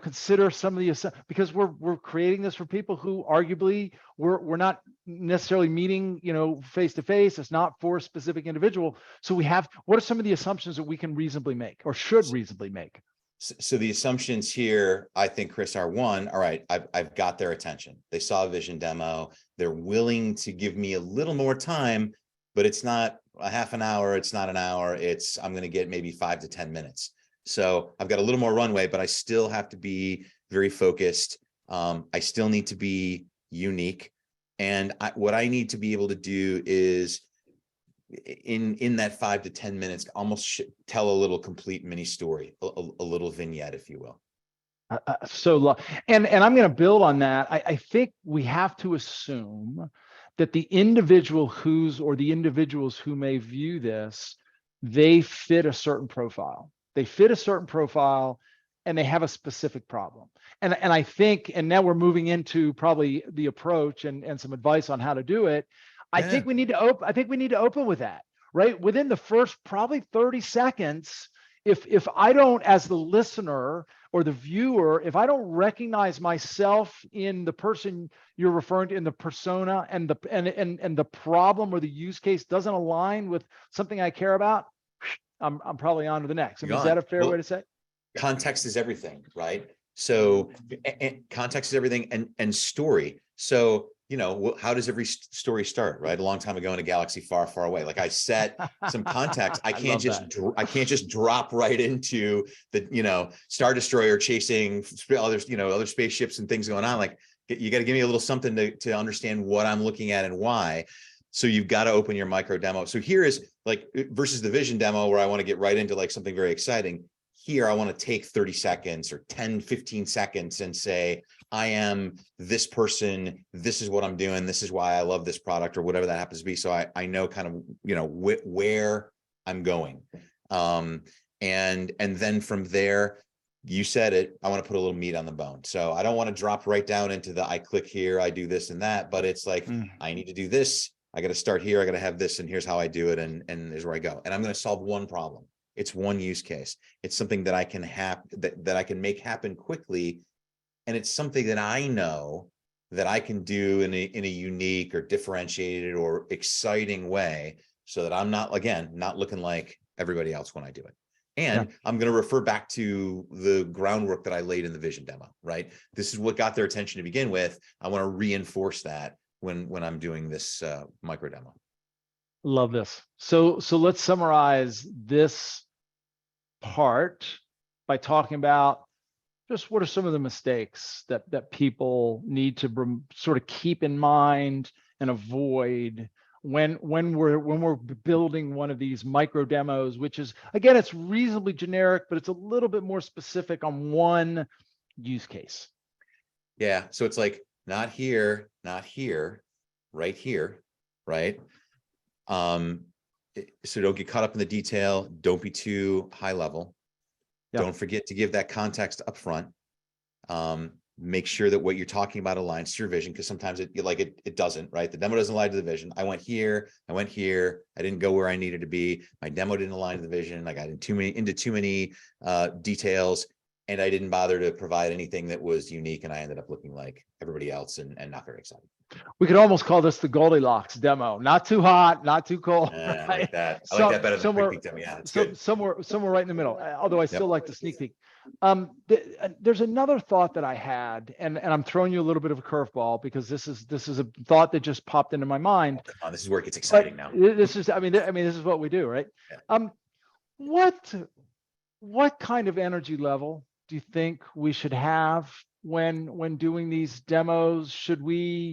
consider some of the, because we're creating this for people who arguably we're not necessarily meeting, face to face. It's not for a specific individual. So what are some of the assumptions that we can reasonably make or should reasonably make? So the assumptions here, I think, Chris, are one, all right, I've got their attention. They saw a vision demo. They're willing to give me a little more time, but it's not a half an hour. It's not an hour. I'm going to get maybe 5 to 10 minutes. So I've got a little more runway, but I still have to be very focused. I still need to be unique. And what I need to be able to do is in that 5 to 10 minutes, almost tell a little complete mini story, a little vignette, if you will. And I'm going to build on that. I think we have to assume that the individual the individuals who may view this, they fit a certain profile. They fit a certain profile and they have a specific problem. And I think, and now we're moving into probably the approach and some advice on how to do it. I think we need to open with that, right? Within the first probably 30 seconds, if I don't, as the listener or the viewer, if I don't recognize myself in the person you're referring to, in the persona, and the problem or the use case doesn't align with something I care about, I'm probably on to the next. I mean, is that a fair way to say? Context is everything, right? So context is everything, and story. So, how does every story start, right? A long time ago in a galaxy far, far away. Like I set some context. I can't just drop right into the, Star Destroyer chasing other spaceships and things going on. Like you got to give me a little something to understand what I'm looking at and why. So you've got to open your micro demo. So here is like versus the vision demo where I want to get right into like something very exciting. Here, I want to take 30 seconds or 10, 15 seconds and say, I am this person. This is what I'm doing. This is why I love this product or whatever that happens to be. So I know kind of, where I'm going. And then from there, you said it, I want to put a little meat on the bone. So I don't want to drop right down into I click here, I do this and that, but it's like, I need to do this. I got to start here. I got to have this, and here's how I do it. And here's where I go. And I'm going to solve one problem. It's one use case. It's something that I can that I can make happen quickly. And it's something that I know that I can do in a unique or differentiated or exciting way so that I'm not looking like everybody else when I do it. And I'm going to refer back to the groundwork that I laid in the vision demo, right? This is what got their attention to begin with. I want to reinforce that when I'm doing this micro demo. Love this. So let's summarize this part by talking about just what are some of the mistakes that people need to sort of keep in mind and avoid when we're building one of these micro demos, which is, again, it's reasonably generic, but it's a little bit more specific on one use case. Yeah. So it's like not here, not here, right here, right? So don't get caught up in the detail. Don't be too high level. Don't forget to give that context up front. Make sure that what you're talking about aligns to your vision, because sometimes it doesn't, right? The demo doesn't align to the vision. I went here. I didn't go where I needed to be. My demo didn't align to the vision. I got into too many details, and I didn't bother to provide anything that was unique, and I ended up looking like everybody else and not very excited. We could almost call this the Goldilocks demo. Not too hot, not too cold. Right? I like that. I like that better than quick peek demo. Yeah, that's good. Somewhere right in the middle. Although I still like the sneak peek. There's another thought that I had, and I'm throwing you a little bit of a curveball because this is a thought that just popped into my mind. Oh, come on, this is where it gets exciting now. This is what we do, right? Yeah. What kind of energy level do you think we should have when doing these demos? Should we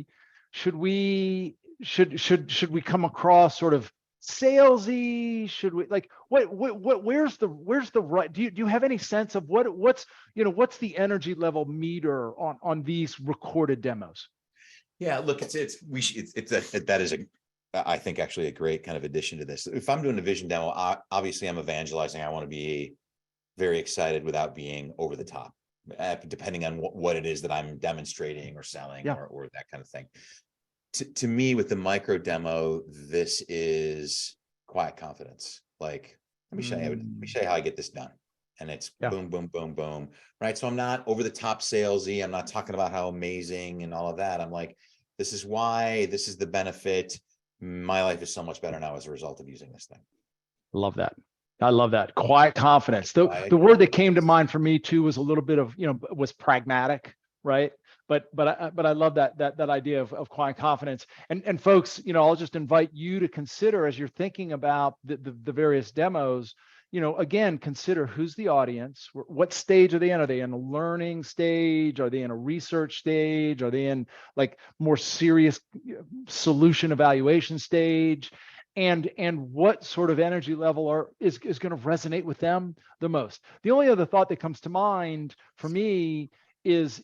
come across sort of salesy? Should we like what where's the right, do you have any sense of what's the energy level meter on these recorded demos? Yeah, look, that is I think actually a great kind of addition to this. If I'm doing a vision demo, obviously I'm evangelizing. I want to be very excited without being over the top, depending on what it is that I'm demonstrating or selling, Yeah. or that kind of thing. To me, with the micro demo, this is quiet confidence. Like, let me show you how I get this done. And it's boom, boom, boom, boom. Right. So I'm not over the top salesy. I'm not talking about how amazing and all of that. I'm like, this is why, this is the benefit. My life is so much better now as a result of using this thing. Love that. I love that. Quiet confidence. The word that came to mind for me too was a little bit of, was pragmatic, right? But I love that idea of quiet confidence. And folks, I'll just invite you to consider, as you're thinking about the various demos, again, consider who's the audience, what stage are they in? Are they in a learning stage? Are they in a research stage? Are they in like more serious solution evaluation stage? And what sort of energy level is going to resonate with them the most? The only other thought that comes to mind for me is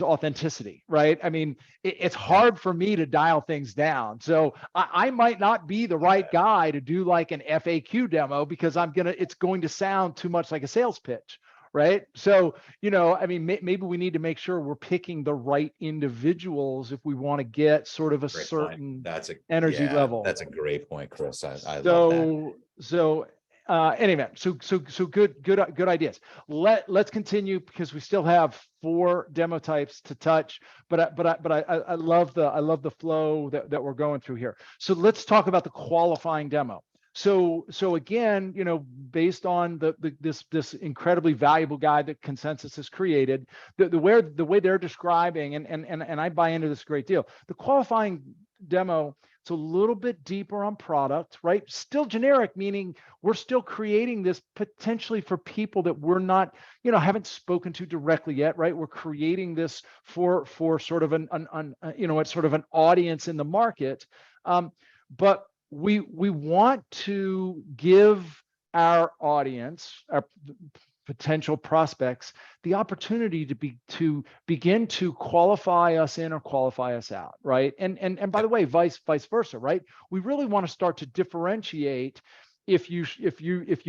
authenticity, right? I mean, it's hard for me to dial things down. So I might not be the right guy to do like an FAQ demo because it's going to sound too much like a sales pitch, right? So, I mean, maybe we need to make sure we're picking the right individuals if we want to get sort of a Great certain point. energy level. That's a great point, Chris. I love that. So anyway, so good ideas. Let's continue because we still have 4 demo types to touch, but I love the flow that we're going through here. So let's talk about the qualifying demo. So again, based on this incredibly valuable guide that Consensus has created, the way they're describing, and I buy into this a great deal. The qualifying demo, it's a little bit deeper on product, right? Still generic, meaning we're still creating this potentially for people that we're not, haven't spoken to directly yet, right? We're creating this for sort of it's sort of an audience in the market, but we want to give our audience, our potential prospects, the opportunity to begin to qualify us in or qualify us out, right? And by the way, vice versa, right? We really want to start to differentiate if you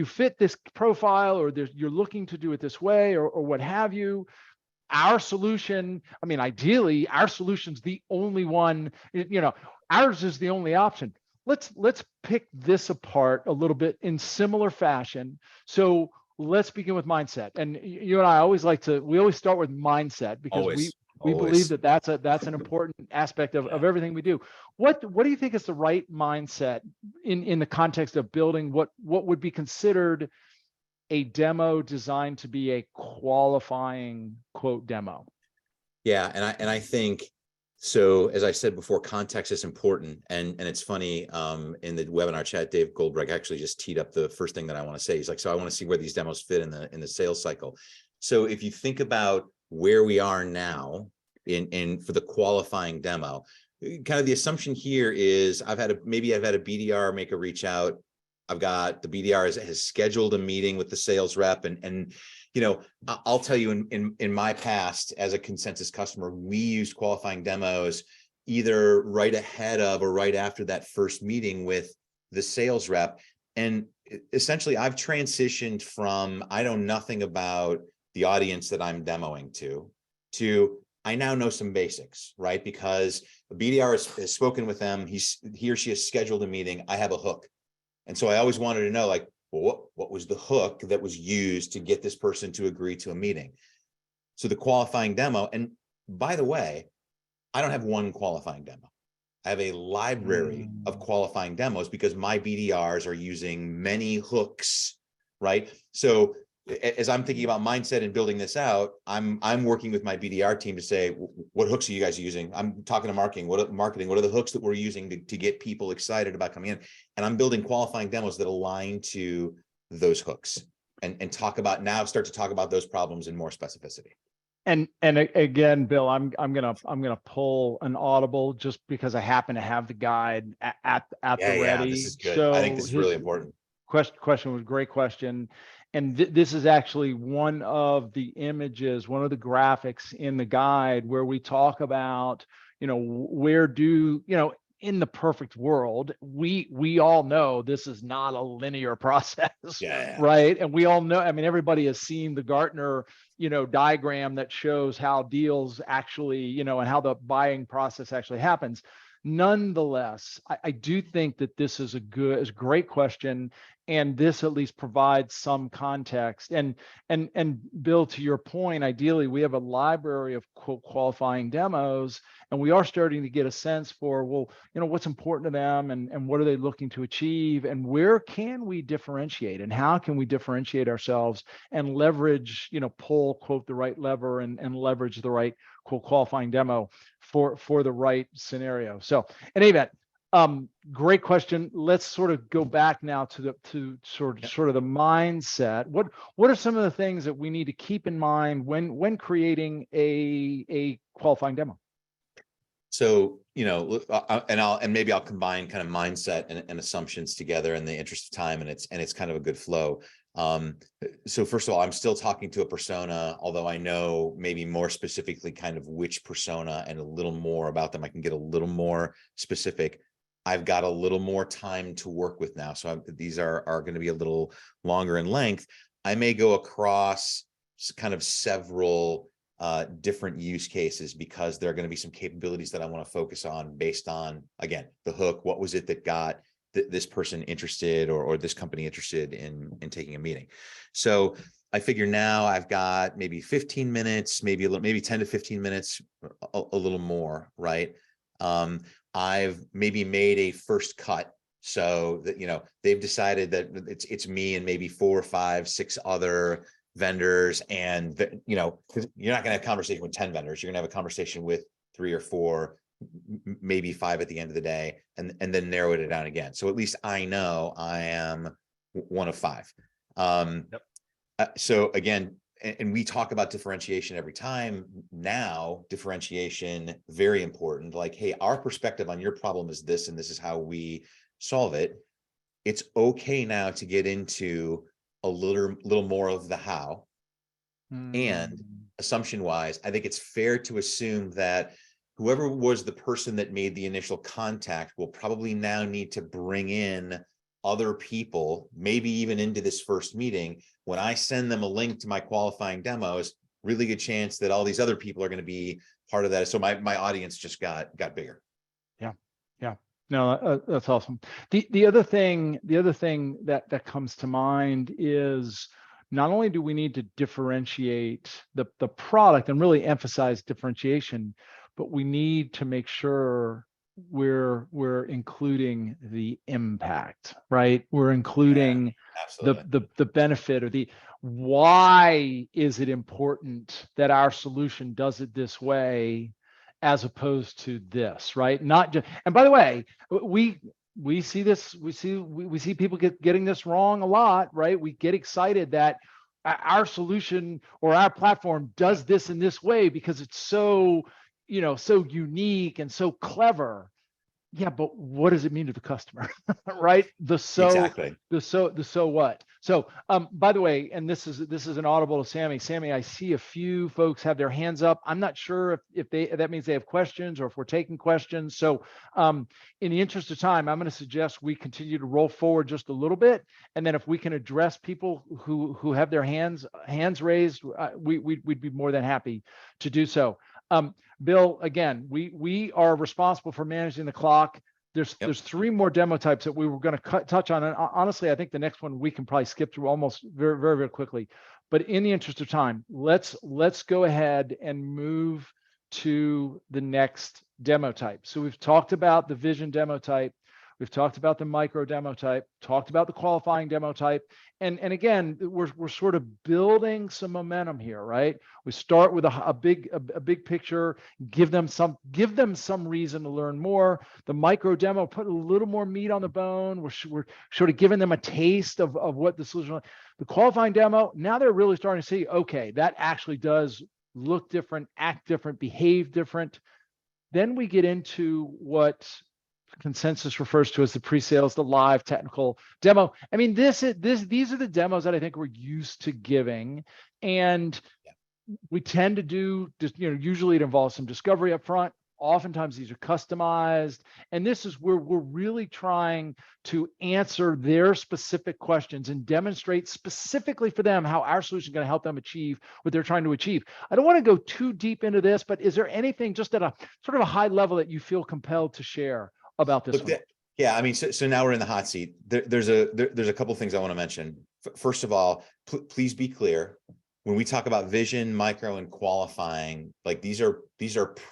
fit this profile, or you're looking to do it this way, or what have you. Our solution, I mean, ideally, our solution's the only one, ours is the only option. Let's pick this apart a little bit in similar fashion. So let's begin with mindset. And you and I we always start with mindset because we believe that that's an important aspect of everything we do. What do you think is the right mindset in the context of building what would be considered a demo designed to be a qualifying quote demo? Yeah, and I think, so as I said before, context is important. And it's funny, in the webinar chat, Dave Goldberg actually just teed up the first thing that I want to say. He's like, so I want to see where these demos fit in the sales cycle. So if you think about where we are now for the qualifying demo, kind of the assumption here is I've had a BDR make a reach out. I've got the BDR has scheduled a meeting with the sales rep, and I'll tell you, in my past as a Consensus customer, we used qualifying demos either right ahead of or right after that first meeting with the sales rep. And essentially I've transitioned from I know nothing about the audience that I'm demoing to I now know some basics, right? Because the BDR has spoken with them. He or she has scheduled a meeting. I have a hook. And so I always wanted to know, like, well, what was the hook that was used to get this person to agree to a meeting? So the qualifying demo, and by the way, I don't have one qualifying demo. I have a library of qualifying demos because my BDRs are using many hooks, right? So as I'm thinking about mindset and building this out, I'm working with my BDR team to say, what hooks are you guys using? I'm talking to marketing. What are the hooks that we're using to get people excited about coming in? And I'm building qualifying demos that align to those hooks and start to talk about those problems in more specificity. Again, Bill, I'm gonna pull an audible just because I happen to have the guide at Yeah, the yeah, this ready. is good. I think So this is his really important. question was a great question. And this is actually one of the images, one of the graphics in the guide where we talk about, where do, in the perfect world, we all know this is not a linear process, Yeah, right? And we all know, I mean, everybody has seen the Gartner, diagram that shows how deals actually, and how the buying process actually happens. Nonetheless, I do think that this is a great question, and this at least provides some context. And Bill, to your point, ideally we have a library of qualifying demos, and we are starting to get a sense for, well, what's important to them, and what are they looking to achieve, and where can we differentiate, and how can we differentiate ourselves and leverage, pull, quote, the right lever, and leverage the right, quote, qualifying demo for the right scenario. So in any event, great question. Let's sort of go back now to sort of the mindset. What are some of the things that we need to keep in mind when creating a qualifying demo? So, and maybe I'll combine kind of mindset and assumptions together in the interest of time, and it's kind of a good flow. So first of all, I'm still talking to a persona, although I know maybe more specifically kind of which persona and a little more about them. I can get a little more specific. I've got a little more time to work with now. So these are going to be a little longer in length. I may go across kind of several different use cases, because there are going to be some capabilities that I want to focus on based on, again, the hook. What was it that got this person interested, or this company interested in taking a meeting? So I figure now I've got maybe 15 minutes, maybe 10 to 15 minutes, a little more, right? I've maybe made a first cut, so that, they've decided that it's me and maybe 4, 5, 6 other vendors, and you're not going to have a conversation with 10 vendors. You're going to have a conversation with 3 or 4, maybe 5 at the end of the day, and then narrow it down again. So at least I know I am one of 5. So again, and we talk about differentiation every time now. Differentiation, very important. Like, hey, our perspective on your problem is this, and this is how we solve it. It's okay now to get into a little more of the how. And assumption wise, I think it's fair to assume that whoever was the person that made the initial contact will probably now need to bring in other people, maybe even into this first meeting. When I send them a link to my qualifying demos, really good chance that all these other people are going to be part of that. So my audience just got bigger. Yeah. No, that's awesome. The other thing that comes to mind is, not only do we need to differentiate the product and really emphasize differentiation, but we need to make sure we're including the impact, right? We're including the benefit, or the why is it important that our solution does it this way as opposed to this, right? Not just, and by the way, we see this, we see people getting this wrong a lot, right? We get excited that our solution or our platform does this in this way because it's so, so unique and so clever. Yeah, but what does it mean to the customer, right? Exactly. The so what? So, by the way, and this is an audible to Sammy. Sammy, I see a few folks have their hands up. I'm not sure if that means they have questions, or if we're taking questions. So, in the interest of time, I'm going to suggest we continue to roll forward just a little bit, and then if we can address people who have their hands raised, we'd be more than happy to do so. Bill, again, we are responsible for managing the clock. There's 3 more demo types that we were going to touch on, and honestly, I think the next one we can probably skip through almost very, very, very quickly. But in the interest of time, let's go ahead and move to the next demo type. So we've talked about the vision demo type. We've talked about the micro demo type, talked about the qualifying demo type. And again, we're sort of building some momentum here, right? We start with a big picture, give them some reason to learn more. The micro demo, put a little more meat on the bone. We're sort of giving them a taste of what the solution. The qualifying demo, now they're really starting to see, okay, that actually does look different, act different, behave different. Then we get into what consensus refers to as the pre-sales, the live technical demo. I mean, these are the demos that I think we're used to giving. And we tend to do just, usually it involves some discovery up front. Oftentimes these are customized. And this is where we're really trying to answer their specific questions and demonstrate specifically for them how our solution is going to help them achieve what they're trying to achieve. I don't want to go too deep into this, but is there anything just at a sort of a high level that you feel compelled to share about this one? Yeah, I mean, so now we're in the hot seat. There's a couple of things I want to mention. First of all, please be clear. When we talk about vision, micro, and qualifying, like these are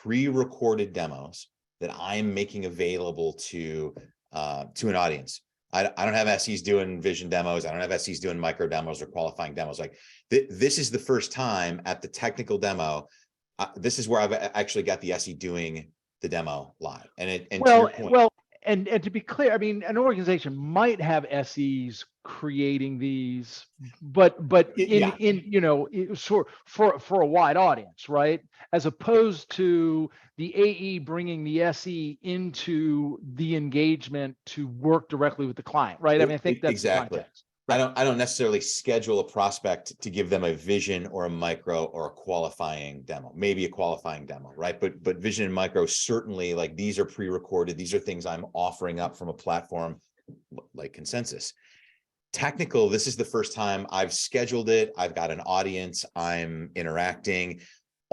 pre-recorded demos that I'm making available to an audience. I don't have SEs doing vision demos. I don't have SEs doing micro demos or qualifying demos. Like this is the first time at the technical demo. This is where I've actually got the SE doing the demo live. And to your point, and to be clear, I mean, an organization might have SEs creating these, but for a wide audience, right? As opposed to the AE bringing the SE into the engagement to work directly with the client, right? I mean, I think that's exactly. The context. Right. I don't necessarily schedule a prospect to give them a vision or a micro or a qualifying demo, maybe a qualifying demo, right? But vision and micro, certainly, like these are pre-recorded. These are things I'm offering up from a platform like Consensus. Technical, this is the first time I've scheduled it. I've got an audience. I'm interacting.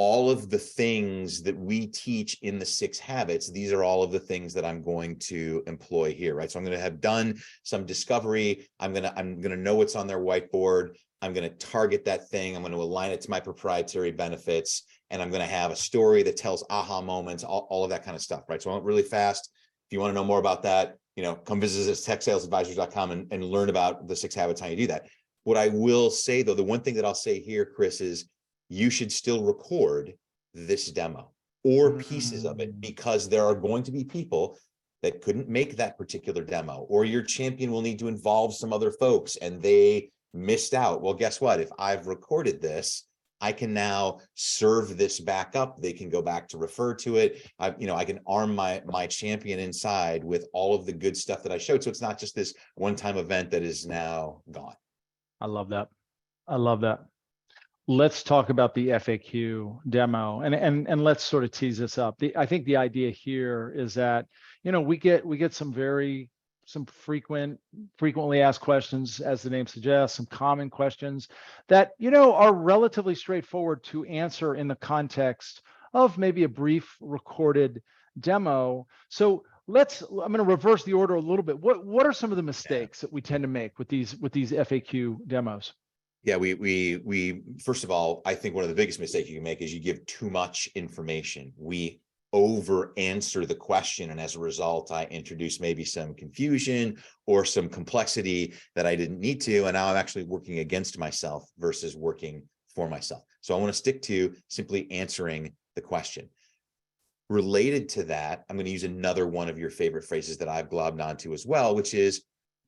All of the things that we teach in the 6 habits, these are all of the things that I'm going to employ here, right? So I'm going to have done some discovery. I'm going to know what's on their whiteboard. I'm going to target that thing. I'm going to align it to my proprietary benefits. And I'm going to have a story that tells aha moments, all of that kind of stuff, right? So I went really fast. If you want to know more about that, come visit us at techsalesadvisors.com and learn about the 6 habits, how you do that. What I will say, though, the one thing that I'll say here, Chris, is you should still record this demo or pieces of it, because there are going to be people that couldn't make that particular demo, or your champion will need to involve some other folks and they missed out. Well, guess what? If I've recorded this, I can now serve this back up. They can go back to refer to it. I can arm my champion inside with all of the good stuff that I showed. So it's not just this one-time event that is now gone. I love that. Let's talk about the FAQ demo and let's sort of tease this up. I think the idea here is that, we get some frequently asked questions, as the name suggests, some common questions that, are relatively straightforward to answer in the context of maybe a brief recorded demo. So I'm going to reverse the order a little bit. What are some of the mistakes that we tend to make with these FAQ demos? Yeah, we first of all, I think one of the biggest mistakes you can make is you give too much information. We over answer the question, and as a result, I introduce maybe some confusion or some complexity that I didn't need to, and now I'm actually working against myself versus working for myself. So I want to stick to simply answering the question. Related to that, I'm going to use another one of your favorite phrases that I've globbed onto as well, which is,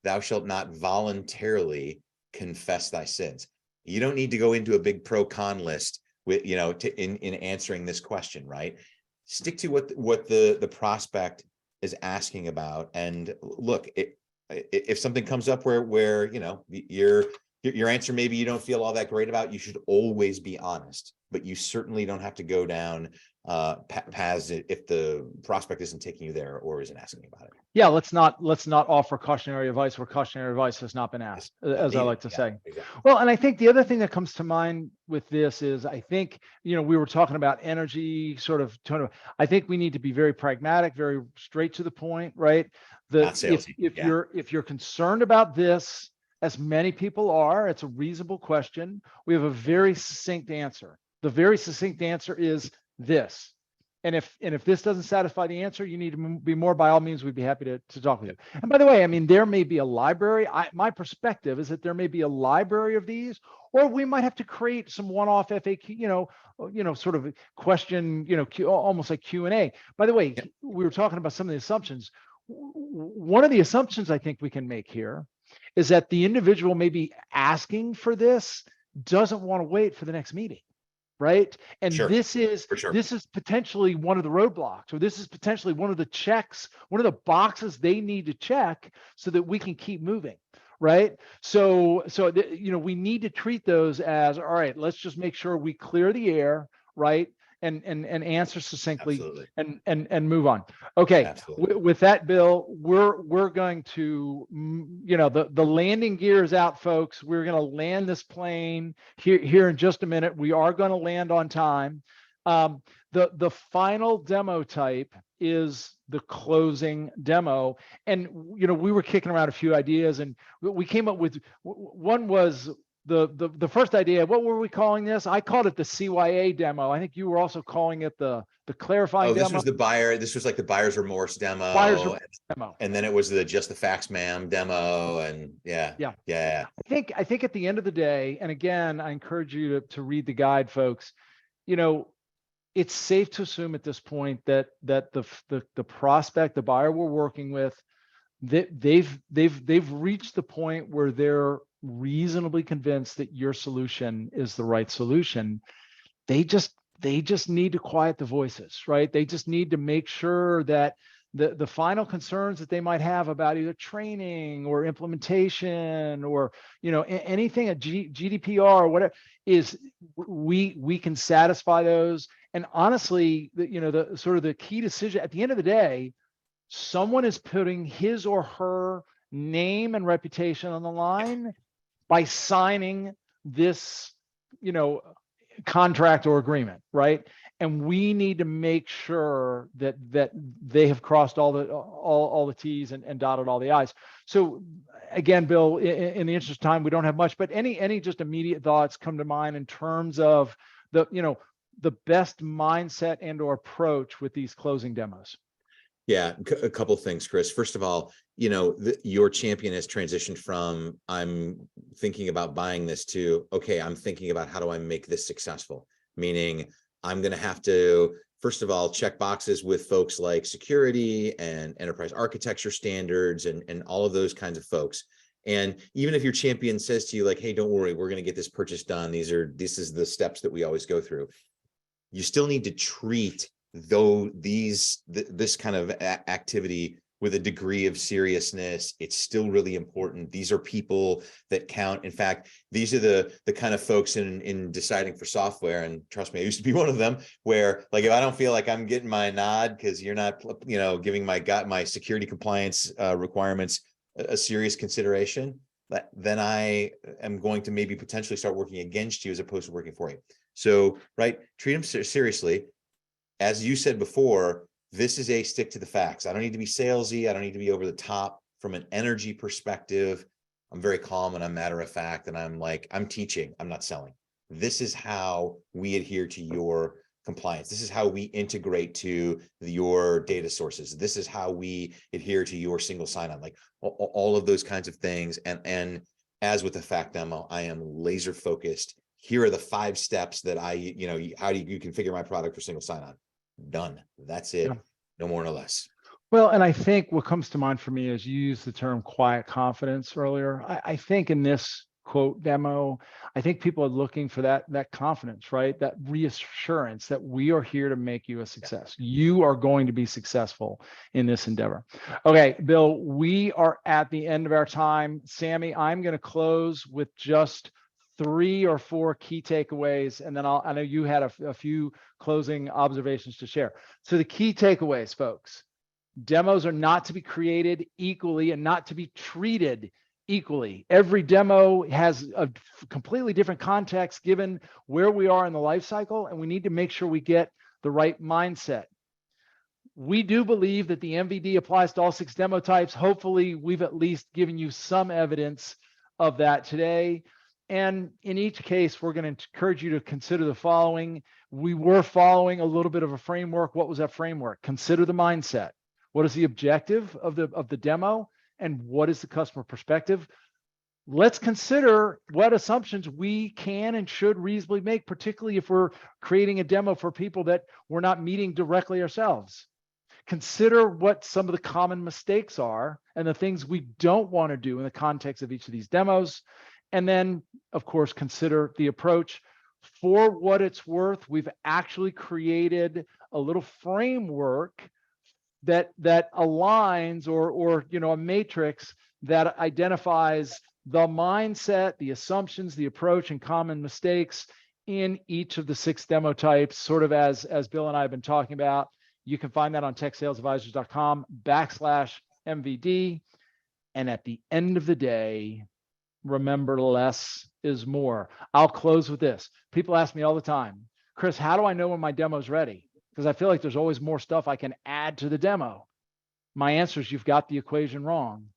"Thou shalt not voluntarily confess thy sins." You don't need to go into a big pro-con list with, in answering this question, right? Stick to what the prospect is asking about. And look, if something comes up where your answer maybe you don't feel all that great about, you should always be honest, but you certainly don't have to go down paths if the prospect isn't taking you there or isn't asking about it. Yeah, let's not offer cautionary advice where cautionary advice has not been asked, as I like to say. Exactly. Well, and I think the other thing that comes to mind with this is, I think, we were talking about energy, sort of tone. I think we need to be very pragmatic, very straight to the point, right? If you're concerned about this, as many people are, it's a reasonable question. We have a very succinct answer. The very succinct answer is this. And if this doesn't satisfy the answer, you need to be more, by all means, we'd be happy to talk with you. And by the way, I mean, there may be a library. My perspective is that there may be a library of these, or we might have to create some one-off FAQ, sort of question, almost like Q&A. By the way, we were talking about some of the assumptions. One of the assumptions I think we can make here is that the individual may be asking for this, doesn't want to wait for the next meeting. right? And Sure. this is For sure. this is potentially one of the roadblocks, or this is potentially one of the checks, one of the boxes they need to check so that we can keep moving, right? So we need to treat those as, all right, let's just make sure we clear the air, right? And answer succinctly Absolutely. and move on. Okay. Absolutely. With that, Bill, we're going to, the landing gear is out, folks. We're going to land this plane here in just a minute. We are going to land on time. The final demo type is the closing demo. And, we were kicking around a few ideas, and we came up with, one was the first idea. What were we calling this? I called it the CYA demo. I think you were also calling it the clarifying demo. This was the buyer. This was like the buyer's remorse demo. Buyer's remorse demo. And then it was the just the facts, ma'am demo. And yeah. I think at the end of the day, and again, I encourage you to read the guide, folks. It's safe to assume at this point that the prospect, the buyer we're working with, they've reached the point where they're reasonably convinced that your solution is the right solution. They just need to quiet the voices, right? They just need to make sure that the final concerns that they might have about either training or implementation or anything at GDPR or whatever is, we can satisfy those. And honestly, the sort of the key decision at the end of the day, someone is putting his or her name and reputation on the line by signing this, contract or agreement, right? And we need to make sure that they have crossed all the T's and dotted all the I's. So again, Bill, in the interest of time, we don't have much, but any just immediate thoughts come to mind in terms of the best mindset and or approach with these closing demos? Yeah, a couple of things, Chris. First of all, your champion has transitioned from I'm thinking about buying this to, okay, I'm thinking about how do I make this successful? Meaning I'm going to have to, first of all, check boxes with folks like security and enterprise architecture standards and all of those kinds of folks. And even if your champion says to you like, hey, don't worry, we're going to get this purchase done. This is the steps that we always go through. You still need to treat this kind of activity with a degree of seriousness. It's still really important. These are people that count. In fact, these are the kind of folks in deciding for software. And trust me, I used to be one of them, where like, if I don't feel like I'm getting my nod because you're not, giving my security compliance requirements a serious consideration, then I am going to maybe potentially start working against you as opposed to working for you. So, right, treat them seriously. As you said before, this is a stick to the facts. I don't need to be salesy. I don't need to be over the top. From an energy perspective, I'm very calm and I'm matter of fact. And I'm teaching, I'm not selling. This is how we adhere to your compliance. This is how we integrate to your data sources. This is how we adhere to your single sign-on, like all of those kinds of things. And as with the fact demo, I am laser focused. Here are the 5 steps that how do you configure my product for single sign-on? Done. That's it. Yeah. No more, no less. Well, and I think what comes to mind for me is you used the term quiet confidence earlier. I think in this quote demo, I think people are looking for that confidence, right? That reassurance that we are here to make you a success. Yeah. You are going to be successful in this endeavor. Okay, Bill, we are at the end of our time. Sammy, I'm going to close with just 3 or 4 key takeaways, and then I know you had a few closing observations to share. So the key takeaways, folks: demos are not to be created equally and not to be treated equally. Every demo has a completely different context given where we are in the life cycle, and we need to make sure we get the right mindset. We do believe that the MVD applies to all 6 demo types. Hopefully, we've at least given you some evidence of that today. And in each case, we're going to encourage you to consider the following. We were following a little bit of a framework. What was that framework? Consider the mindset. What is the objective of the demo? And what is the customer perspective? Let's consider what assumptions we can and should reasonably make, particularly if we're creating a demo for people that we're not meeting directly ourselves. Consider what some of the common mistakes are and the things we don't want to do in the context of each of these demos. And then, of course, consider the approach. For what it's worth, we've actually created a little framework that aligns or a matrix that identifies the mindset, the assumptions, the approach, and common mistakes in each of the 6 demo types, sort of as Bill and I have been talking about. You can find that on techsalesadvisors.com/MVD. And at the end of the day, remember, less is more. I'll close with this. People ask me all the time, Chris, how do I know when my demo's ready? Because I feel like there's always more stuff I can add to the demo. My answer is, you've got the equation wrong.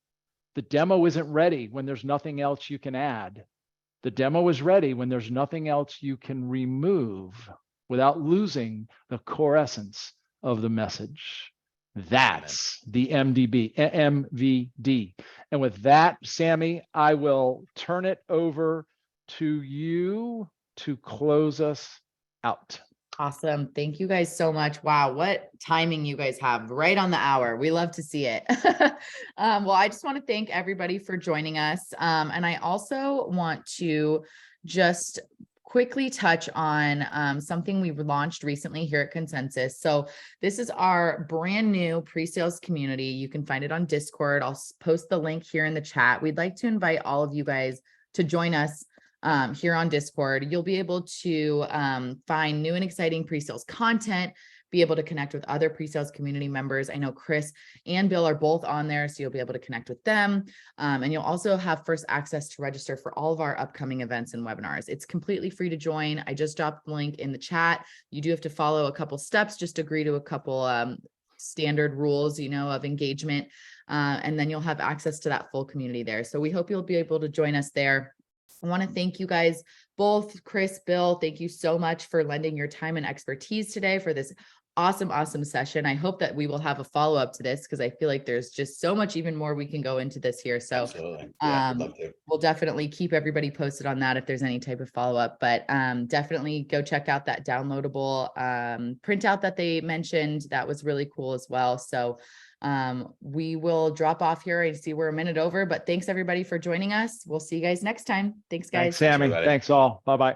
The demo isn't ready when there's nothing else you can add. The demo is ready when there's nothing else you can remove without losing the core essence of the message. That's the MVD. And with that, Sammy, I will turn it over to you to close us out. Awesome. Thank you guys so much. Wow, what timing you guys have, right on the hour. We love to see it. Well, I just want to thank everybody for joining us. And I also want to just quickly touch on something we launched recently here at Consensus. So this is our brand new pre-sales community. You can find it on Discord. I'll post the link here in the chat. We'd like to invite all of you guys to join us here on Discord. You'll be able to find new and exciting pre-sales content, be able to connect with other pre-sales community members. I know Chris and Bill are both on there, so you'll be able to connect with them. And you'll also have first access to register for all of our upcoming events and webinars. It's completely free to join. I just dropped the link in the chat. You do have to follow a couple steps, just agree to a couple standard rules, of engagement. And then you'll have access to that full community there. So we hope you'll be able to join us there. I want to thank you guys both. Chris, Bill, thank you so much for lending your time and expertise today for this awesome session. I hope that we will have a follow-up to this, because I feel like there's just so much even more we can go into this here. So Absolutely. Yeah, I'd love to. We'll definitely keep everybody posted on that if there's any type of follow-up, but definitely go check out that downloadable printout that they mentioned. That was really cool as well. So we will drop off here. I see we're a minute over, but thanks everybody for joining us. We'll see you guys next time. Thanks, guys. Thanks, Sammy. Thanks all. Bye-bye.